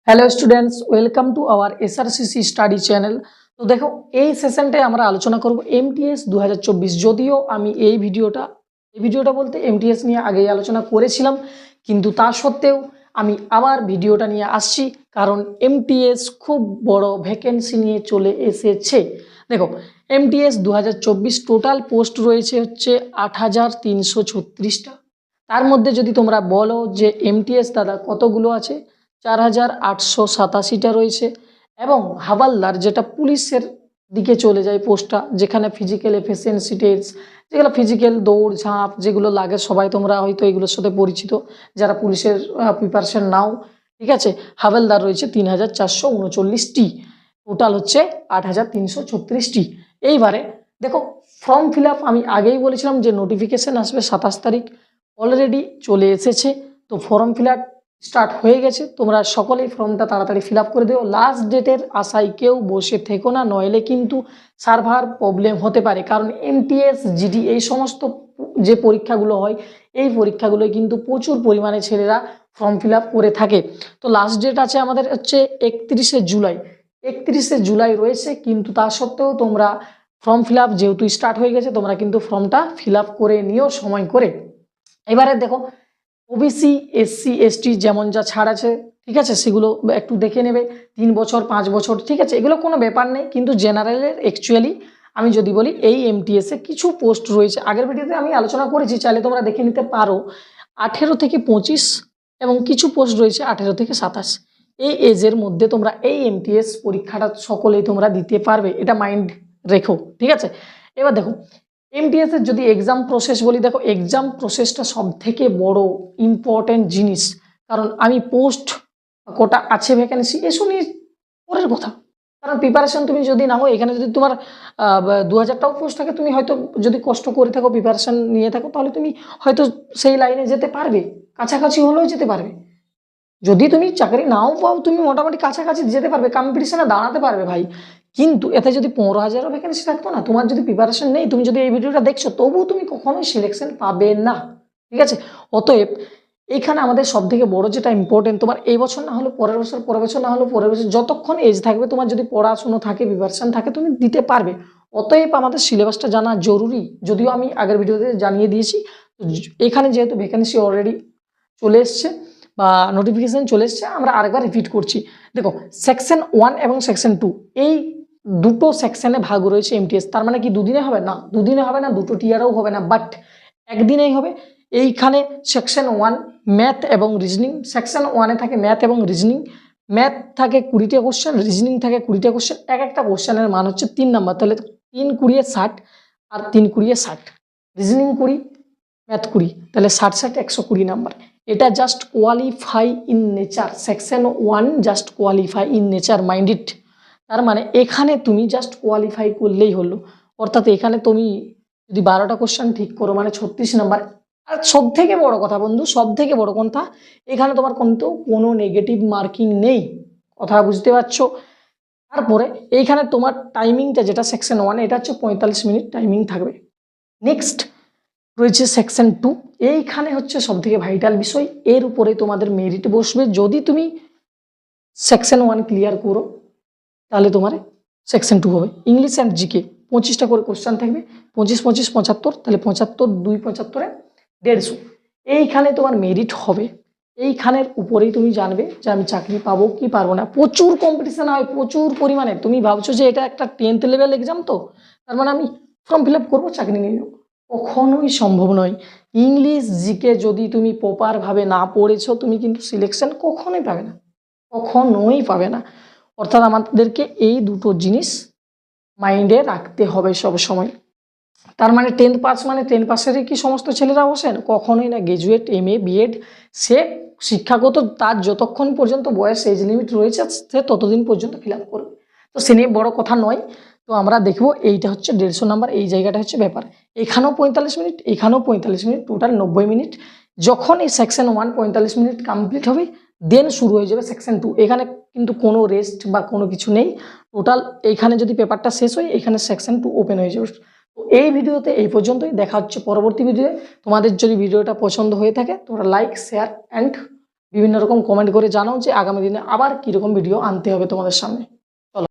Hello students, welcome to our SRCC study channel. তো দেখো, এই সেশনটায় আমরা আলোচনা করব এমটিএস 2024। যদিও আমি এই ভিডিওটা বলতে এমটিএস নিয়ে আগেই আলোচনা করেছিলাম, কিন্তু তা সত্ত্বেও আমি আবার ভিডিওটা নিয়ে আসছি, কারণ এমটিএস খুব বড় ভ্যাকেন্সি নিয়ে চলে এসেছে। দেখো, এমটিএস 2024 টোটাল পোস্ট রয়েছে হচ্ছে 8,336টা। তার মধ্যে যদি তোমরা বলো যে এমটিএস দাদা কতগুলো আছে, 4,887টা রয়েছে। এবং হাওয়ালদার, যেটা পুলিশের দিকে চলে যায় পোস্টটা, যেখানে ফিজিক্যাল এফিসিয়েন্সি টেস্ট, যেগুলো ফিজিক্যাল দৌড় ঝাঁপ যেগুলো লাগে, সবাই তোমরা হয়তো এগুলোর সাথে পরিচিত যারা পুলিশের প্রিপারেশন নাও, ঠিক আছে। হাওয়ালদার রয়েছে 3,439টি, টোটাল হচ্ছে 8,336টি। এইবারে দেখো, ফর্ম ফিল আপ আমি আগেই বলেছিলাম যে নোটিফিকেশান আসবে 27 তারিখ, অলরেডি চলে এসেছে। তো ফর্ম ফিল আপ স্টার্ট হয়ে গেছে, তোমরা সকলেই ফর্মটা তাড়াতাড়ি ফিল আপ করে দিও। লাস্ট ডেটের আশায় কেউ বসে থেকো না, নইলে কিন্তু সার্ভার প্রবলেম হতে পারে। কারণ এমটিএস জিডি এই সমস্ত যে পরীক্ষাগুলো হয়, এই পরীক্ষাগুলোয় কিন্তু প্রচুর পরিমাণে ছেলেরা ফর্ম ফিল আপ করে থাকে। তো লাস্ট ডেট আছে আমাদের হচ্ছে 31শে জুলাই। 31শে জুলাই রয়েছে, কিন্তু তা সত্ত্বেও তোমরা ফর্ম ফিল আপ যেহেতু স্টার্ট হয়ে গেছে, তোমরা কিন্তু ফর্মটা ফিল আপ করে নিও সময় করে। এবারে দেখো, ওবিসি এসসি এসটি যেমন যা ছাড় আছে, ঠিক আছে, সেগুলো একটু দেখে নেবে। 3 বছর 5 বছর, ঠিক আছে, এগুলো কোনো ব্যাপার নেই। কিন্তু জেনারেলের অ্যাকচুয়ালি আমি যদি বলি, এই এমটিএসে কিছু পোস্ট রয়েছে, আগের ভিডিওতে আমি আলোচনা করেছি, চাইলে তোমরা দেখে নিতে পারো। 18 থেকে 25 এবং কিছু পোস্ট রয়েছে 18 থেকে 27। এই এজের মধ্যে তোমরা এই এমটিএস পরীক্ষাটা সকলেই তোমরা দিতে পারবে, এটা মাইন্ড রেখো, ঠিক আছে। এবার দেখো, এমটিএস এর যদি এক্সাম প্রসেস বলি, দেখো এক্সাম প্রসেসটা সব থেকে বড় ইম্পর্টেন্ট জিনিস। কারণ আমি পোস্ট কোটা আছে ভ্যাকেন্সি এসব নিয়ে পরের কথা, কারণ প্রিপারেশন তুমি যদি না হয়, এখানে যদি তোমার 2000টাও পোস্ট থাকে, তুমি হয়তো যদি কষ্ট করে থাকো, প্রিপারেশন নিয়ে থাকো, তাহলে তুমি হয়তো সেই লাইনে যেতে পারবে, কাছাকাছি হলেও যেতে পারবে। যদি তুমি চাকরি নাও পাও, তুমি মোটামুটি কাছাকাছি যেতে পারবে, কম্পিটিশনে দাঁড়াতে পারবে ভাই। কিন্তু এতে যদি 15,000ও ভ্যাকেন্সি থাকতো না, তোমার যদি প্রিপারেশন নেই, তুমি যদি এই ভিডিওটা দেখছো, তবুও তুমি কখনোই সিলেকশন পাবে না, ঠিক আছে। অতএব এইখানে আমাদের সব থেকে বড় যেটা ইম্পর্টেন্ট, তোমার এই বছর না হলো পরের বছর, পরের বছর না হলো পরের বছর, যতক্ষণ এজ থাকবে, তোমার যদি পড়াশুনো থাকে, প্রিপারেশন থাকে, তুমি দিতে পারবে। অতএব আমাদের সিলেবাসটা জানা জরুরি, যদিও আমি আগের ভিডিওতে জানিয়ে দিয়েছি। এখানে যেহেতু ভ্যাকেন্সি অলরেডি চলে এসছে বা নোটিফিকেশান চলে এসছে, আমরা আরেকবার রিপিট করছি। দেখো, সেকশন 1 এবং সেকশন 2, এই দুটো সেকশনে ভাগ রয়েছে এমটিএস। তার মানে কি দুদিনে হবে না? দুদিনে হবে না, দুটো টিয়ারও হবে না, বাট একদিনেই হবে। এইখানে সেকশন 1 ম্যাথ এবং রিজনিং, সেকশন 1-এ থাকে ম্যাথ এবং রিজনিং। ম্যাথ থাকে 20টা কোশ্চেন, রিজনিং থাকে 20টা কোশ্চেন। এক একটা কোশ্চেনের মান হচ্ছে 3 নাম্বার, তাহলে 3 × 60 আর 3 × 60, রিজনিং 20, ম্যাথ 20, তাহলে 60 120 নাম্বার। এটা just qualify in nature, section 1 just qualify in nature, mind it. তার মানে এখানে তুমি জাস্ট কোয়ালিফাই করলেই হলো, অর্থাৎ এখানে তুমি যদি 12টা কোশ্চেন ঠিক করো, মানে 36 নাম্বার। আর সব থেকে বড় কথা বন্ধু, সব থেকে বড় কথা, এখানে তোমার কিন্তু কোনো নেগেটিভ মার্কিং নেই, কথা বুঝতে পারছো। তারপরে এইখানে তোমার টাইমিংটা, যেটা সেকশন 1 এটা হচ্ছে 45 মিনিট টাইমিং থাকবে। নেক্সট রয়েছে সেকশন 2, এইখানে হচ্ছে সব থেকে ভাইটাল বিষয়, এর উপরে তোমাদের মেরিট বসবে। যদি তুমি সেকশন 1 ক্লিয়ার করো, তাহলে তোমার সেকশন 2 হবে। ইংলিশ অ্যান্ড জিকে 25টা করে কোশ্চেন থাকবে, 25 25 75, তাহলে 75 2 75-এ 150। এইখানে তোমার মেরিট হবে, এইখানের উপরেই তুমি জানবে যে আমি চাকরি পাবো কি পারবো না। প্রচুর কম্পিটিশন হয়, প্রচুর পরিমাণে। তুমি ভাবছো যে এটা একটা 10th লেভেল এক্সাম, তো তার মানে আমি ফর্ম ফিল আপ করবো, চাকরি নিয়ে নেবো, কখনোই সম্ভব নয়। ইংলিশ জিকে যদি তুমি প্রপারভাবে না পড়েছো, তুমি কিন্তু সিলেকশন কখনোই পাবে না, কখনোই পাবে না। অর্থাৎ আমাদেরকে এই দুটো জিনিস মাইন্ডে রাখতে হবে সব সময়। তার মানে 10th পাস মানে 10 পাসেরই কি সমস্ত ছেলেরা বসেন? কখনোই না। গ্র্যাজুয়েট, MA বিএড, সে শিক্ষাগত তার যতক্ষণ পর্যন্ত বয়স এজ লিমিট রয়েছে, সে ততদিন পর্যন্ত ফিল আপ করবে। তো সে নিয়ে বড় কথা নয়। তো আমরা দেখবো, এইটা হচ্ছে 150 নাম্বার, এই জায়গাটা হচ্ছে ব্যাপার। এখানেও 45 মিনিট, এখানেও 45 মিনিট, টোটাল 90 মিনিট। যখন এই সেকশন 1 45 মিনিট কমপ্লিট হবে, দেন শুরু হয়ে যাবে সেকশন 2। এখানে কিন্তু কোনো রেস্ট বা কোনো কিছু নেই। টোটাল এইখানে যদি পেপারটা শেষ হয়, এখানে সেকশন 2 ওপেন হয়ে যাবে। তো এই ভিডিওতে এই পর্যন্তই, দেখা হচ্ছে পরবর্তী ভিডিওতে। তোমাদের যদি ভিডিওটা পছন্দ হয়ে থাকে, তোমরা লাইক, শেয়ার অ্যান্ড বিভিন্ন রকম কমেন্ট করে জানাও যে আগামী দিনে আবার কীরকম ভিডিও আনতে হবে তোমাদের সামনে।